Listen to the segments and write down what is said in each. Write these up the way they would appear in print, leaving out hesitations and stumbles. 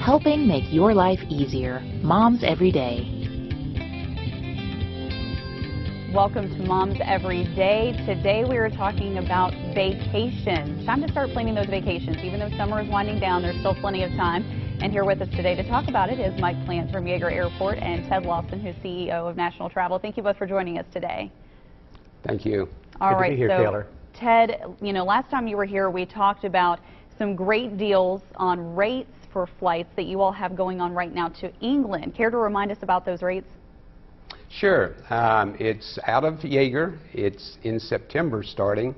helping make your life easier. Moms Every Day. Welcome to Moms Every Day. Today we are talking about vacations. Time to start planning those vacations. Even though summer is winding down, there's still plenty of time. And here with us today to talk about it is Mike Plant from Yeager Airport and Ted Lawson, who's CEO of National Travel. Thank you both for joining us today. Thank you. All right, good to be here, Taylor. Ted, last time you were here, we talked about some great deals on rates for flights that you all have going on right now to England. Care to remind us about those rates? Sure. It's out of Yeager. It's in September starting,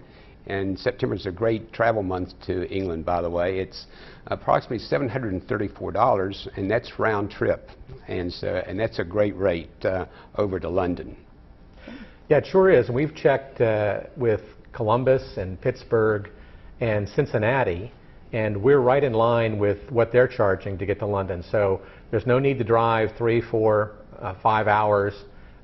and September is a great travel month to England, by the way. It's approximately $734, and that's round trip, and that's a great rate over to London. Yeah, it sure is. We've checked with Columbus and Pittsburgh and Cincinnati, and we're right in line with what they're charging to get to London. So there's no need to drive 3, 4, 5 hours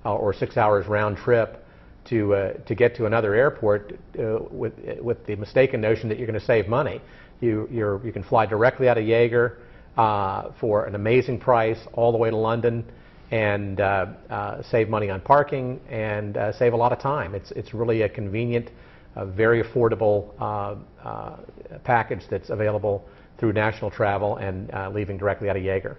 or 6 hours round trip to get to another airport with the mistaken notion that you're going to save money. You can fly directly out of Yeager for an amazing price all the way to London and save money on parking and save a lot of time. It's really a convenient, very affordable package that's available through National Travel and leaving directly out of Yeager.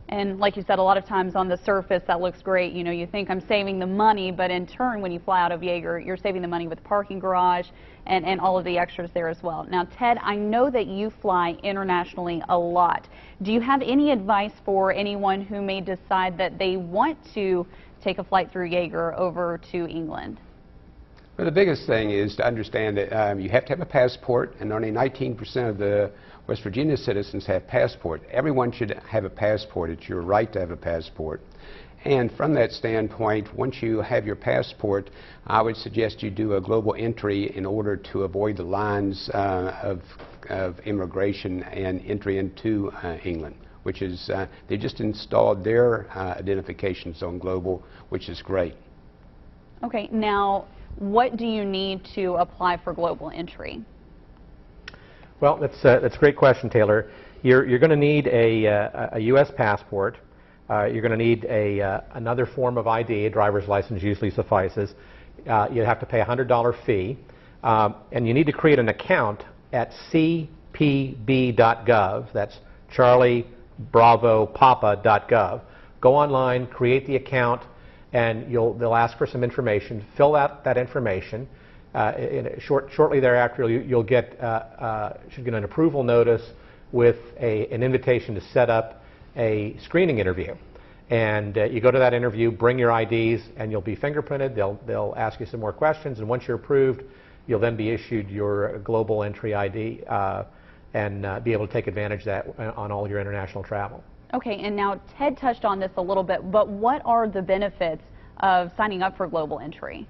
And like you said, a lot of times on the surface that looks great. You think I'm saving the money, but in turn when you fly out of Yeager, you're saving the money with the parking garage and all of the extras there as well. Now Ted, I know that you fly internationally a lot. Do you have any advice for anyone who may decide that they want to take a flight through Yeager over to England? Well, the biggest thing is to understand that you have to have a passport, and only 19% of the West Virginia citizens have passport. Everyone should have a passport. It's your right to have a passport. And from that standpoint, once you have your passport, I would suggest you do a global entry in order to avoid the lines of immigration and entry into England, which is, they just installed their identification zone global, which is great. Okay, now what do you need to apply for global entry? Well, that's a great question, Taylor. You're going to need a U.S. passport. You're going to need another form of ID. A driver's license usually suffices. You have to pay a $100 fee, and you need to create an account at cpb.gov. That's Charlie Bravo Papa.gov. Go online, create the account, and they'll ask for some information. Fill out that information. Shortly thereafter, you'll should get an approval notice with an invitation to set up a screening interview. And you go to that interview, bring your IDs, and you'll be fingerprinted. They'll ask you some more questions, and once you're approved, you'll then be issued your global entry ID and be able to take advantage of that on all your international travel. Okay, and now Ted touched on this a little bit, but what are the benefits of signing up for global entry?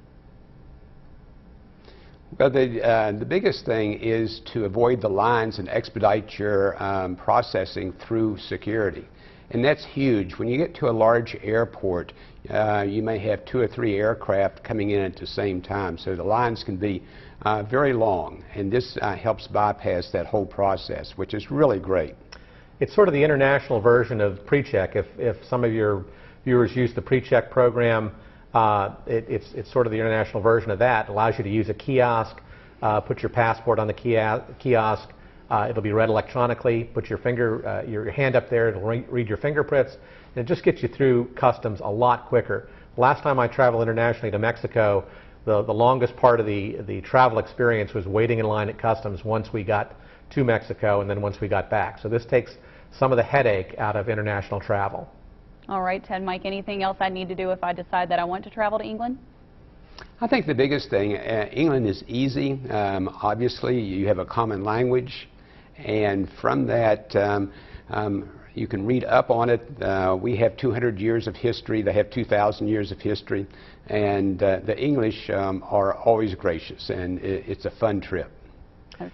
Well, the biggest thing is to avoid the lines and expedite your processing through security. And that's huge. When you get to a large airport, you may have 2 or 3 aircraft coming in at the same time. So the lines can be very long. And this helps bypass that whole process, which is really great. It's sort of the international version of PreCheck. If some of your viewers use the PreCheck program, it's sort of the international version of that. It allows you to use a kiosk, put your passport on the kiosk. It'll be read electronically. Put your hand up there. It'll read your fingerprints, and it just gets you through customs a lot quicker. Last time I traveled internationally to Mexico, the longest part of the travel experience was waiting in line at customs once we got to Mexico and then once we got back. So this takes some of the headache out of international travel. All right, Ted, Mike, anything else I need to do if I decide that I want to travel to England? I think the biggest thing, England is easy. Obviously, you have a common language, and from that, you can read up on it. We have 200 years of history. They have 2,000 years of history, and the English are always gracious, and it's a fun trip.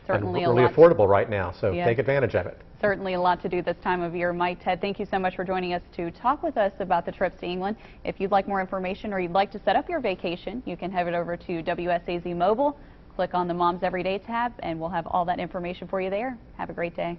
Certainly and really affordable right now, so take advantage of it. Certainly a lot to do this time of year. Mike, Ted, thank you so much for joining us to talk with us about the trips to England. If you'd like more information or you'd like to set up your vacation, you can head over to WSAZ Mobile, click on the Moms Every Day tab, and we'll have all that information for you there. Have a great day.